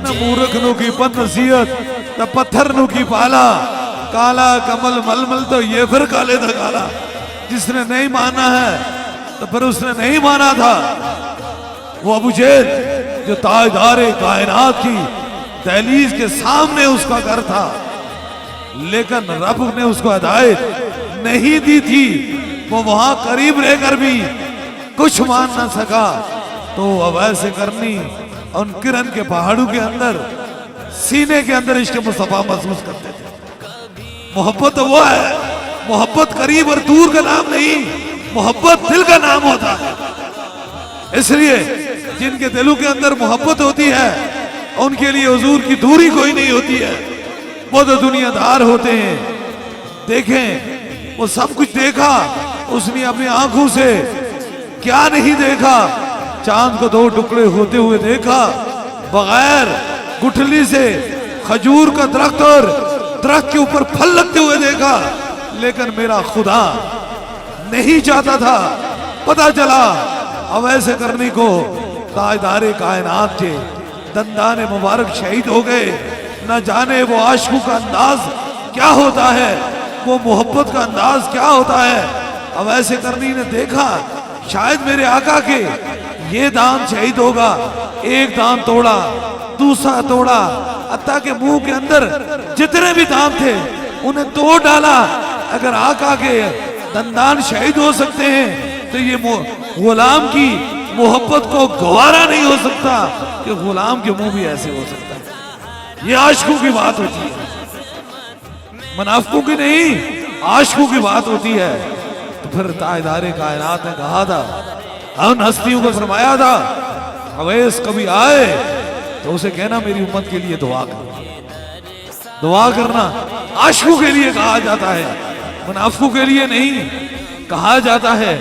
نہ مورخ نو کی پن نصیحت نہ پتھر نو کی پالا کالا کمل ململ تو یہ پھر کالے تھا کالا جس نے نہیں مانا ہے تو پھر اس نے نہیں مانا تھا وہ ابو جہل جو تاجدار کائنات کی دہلیز کے سامنے اس کا گھر تھا لیکن رب نے اس کو ہدایت نہیں دی تھی وہ وہاں قریب رہ کر بھی کچھ مان نہ سکا تو اب ایسے کرنی ان کرن کے پہاڑوں کے اندر سینے کے اندر عشق مصطفیٰ محسوس کرتے تھے محبت وہ ہے محبت قریب اور دور کا نام نہیں محبت دل کا نام ہوتا ہے اس لیے جن کے دلوں کے اندر محبت ہوتی ہے ان کے لیے حضور کی دوری کوئی نہیں ہوتی ہے وہ تو دنیا دار ہوتے ہیں دیکھیں وہ سب کچھ دیکھا اس نے اپنی آنکھوں سے کیا نہیں دیکھا چاند کو 2 ٹکڑے ہوتے ہوئے دیکھا بغیر گٹھلی سے کھجور کا درخت اور درخت کے اوپر پھل لگتے ہوئے دیکھا لیکن میرا خدا نہیں چاہتا تھا پتہ چلا اب ایسے کرنے کو تاجدار کائنات کے دندان مبارک شہید ہو گئے نہ جانے وہ عاشقوں کا انداز کیا ہوتا ہے وہ محبت کا انداز کیا ہوتا ہے اب ایسے کرنی نے دیکھا شاید میرے آقا کے یہ دان شہید ہوگا ایک دان توڑا دوسرا توڑا حتیٰ کہ منہ کے اندر جتنے بھی دان تھے انہیں توڑ ڈالا اگر آقا کے دندان شہید ہو سکتے ہیں تو یہ غلام کی محبت کو گوارا نہیں ہو سکتا کہ غلام کے منہ بھی ایسے ہو سکتا ہے یہ عاشقوں کی بات ہوتی ہے منافقوں کی نہیں عاشقوں کی بات ہوتی ہے تو پھر تاجدار کائنات نے کہا تھا ان ہستیوں کو فرمایا تھا اویس کبھی آئے تو اسے کہنا میری امت کے لیے دعا کرنا دعا کرنا عاشقوں کے لیے کہا جاتا ہے منافقوں کے لیے نہیں کہا جاتا ہے